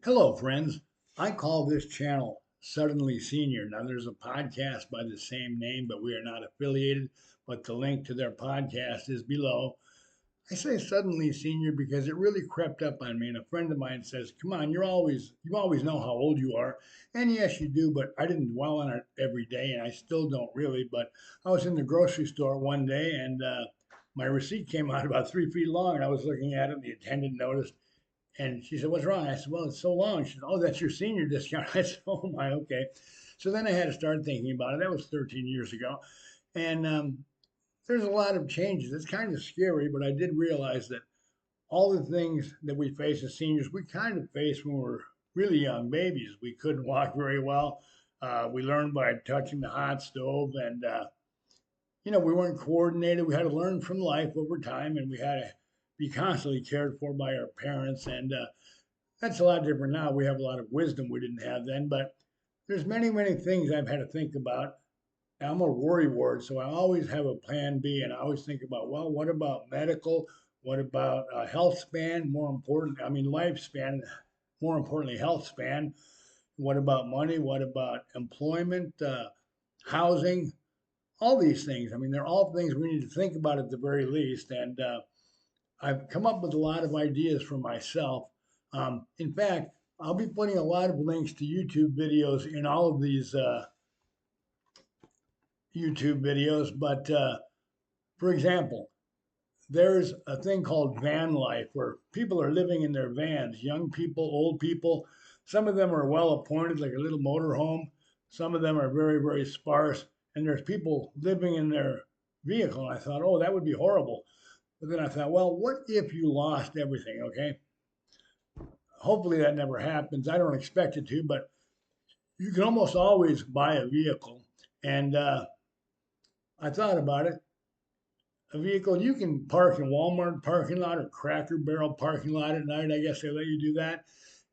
Hello, friends. I call this channel Suddenly Senior. Now, there's a podcast by the same name, but we are not affiliated. But the link to their podcast is below. I say Suddenly Senior because it really crept up on me. And a friend of mine says, "Come on, you always know how old you are." And yes, you do, but I didn't dwell on it every day, and I still don't really. But I was in the grocery store one day, and my receipt came out about 3 feet long, and I was looking at it, and the attendant noticed. And she said, "What's wrong?" I said, "Well, it's so long." She said, "Oh, that's your senior discount." I said, "Oh my, okay." So then I had to start thinking about it. That was 13 years ago. And there's a lot of changes. It's kind of scary, but I did realize that all the things that we face as seniors, we kind of faced when we were really young babies. We couldn't walk very well. We learned by touching the hot stove, and we weren't coordinated. We had to learn from life over time, and we had to be constantly cared for by our parents. And that's a lot different now. We have a lot of wisdom we didn't have then, but there's many, many things I've had to think about. I'm a worry ward, so I always have a plan B, and I always think about, well, what about medical? What about health span? More important, I mean, lifespan. More importantly, health span. What about money? What about employment, housing? All these things. I mean, they're all things we need to think about at the very least. And I've come up with a lot of ideas for myself. In fact, I'll be putting a lot of links to YouTube videos in all of these YouTube videos. But for example, there's a thing called van life where people are living in their vans, young people, old people. Some of them are well appointed, like a little motor home. Some of them are very, very sparse. And there's people living in their vehicle. And I thought, oh, that would be horrible. But then I thought, well, what if you lost everything? Okay. Hopefully that never happens. I don't expect it to, but you can almost always buy a vehicle. And I thought about it. A vehicle you can park in Walmart parking lot or Cracker Barrel parking lot at night. I guess they let you do that.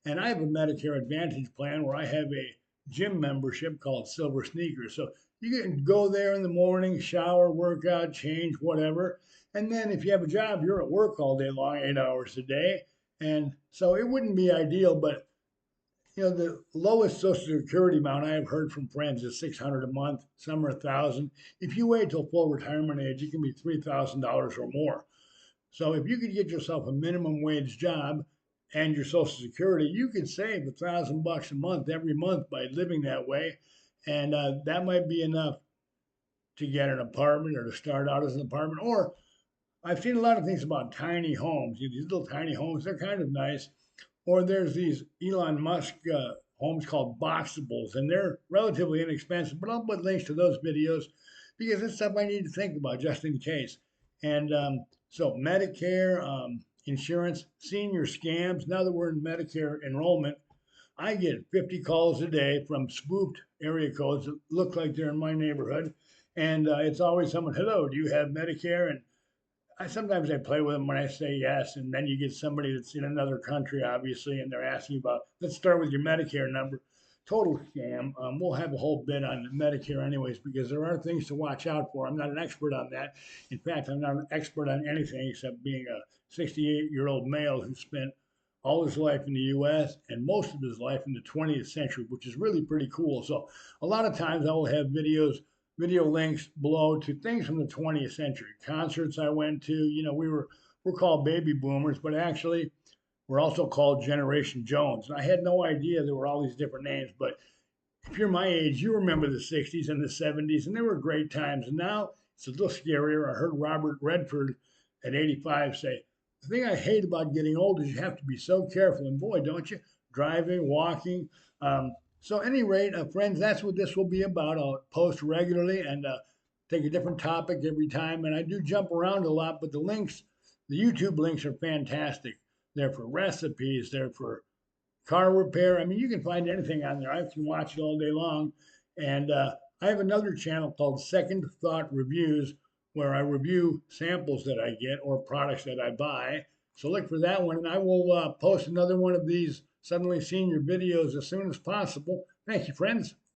And I have a Medicare Advantage plan where I have a gym membership called Silver Sneakers. So you can go there in the morning, shower, work out, change, whatever. And then if you have a job, you're at work all day long, 8 hours a day. And so it wouldn't be ideal, but the lowest Social Security amount I have heard from friends is 600 a month. Some are 1,000. If you wait till full retirement age, it can be $3,000 or more. So if you could get yourself a minimum wage job and your Social Security, you could save $1,000 a month every month by living that way, and that might be enough to get an apartment or to start out as an apartment. Or I've seen a lot of things about tiny homes. These little tiny homes, they're kind of nice. Or there's these Elon Musk homes called Boxables, and they're relatively inexpensive. But I'll put links to those videos because it's stuff I need to think about just in case. And so Medicare, insurance, senior scams. Now that we're in Medicare enrollment, I get 50 calls a day from spoofed area codes that look like they're in my neighborhood. And it's always someone, "Hello, do you have Medicare?" And sometimes I play with them when I say yes, and then you get somebody that's in another country, obviously, and they're asking about, let's start with your Medicare number. Total scam. We'll have a whole bit on Medicare, anyways, because there are things to watch out for. I'm not an expert on that. In fact, I'm not an expert on anything except being a 68-year-old male who spent all his life in the US and most of his life in the 20th century, which is really pretty cool. So, a lot of times I will have video links below to things from the 20th century, concerts I went to. We're called baby boomers, but actually we're also called Generation Jones. And I had no idea there were all these different names, but if you're my age, you remember the 60s and the 70s, and they were great times. And now it's a little scarier. I heard Robert Redford at 85 say, "The thing I hate about getting old is you have to be so careful." And boy, don't you? Driving, walking. So, at any rate, friends, that's what this will be about. I'll post regularly and take a different topic every time. And I do jump around a lot, but the YouTube links are fantastic. They're for recipes, they're for car repair. I mean, you can find anything on there. I can watch it all day long. And I have another channel called Second Thought Reviews where I review samples that I get or products that I buy. So look for that one. And I will post another one of these Suddenly Senior videos as soon as possible. Thank you, friends.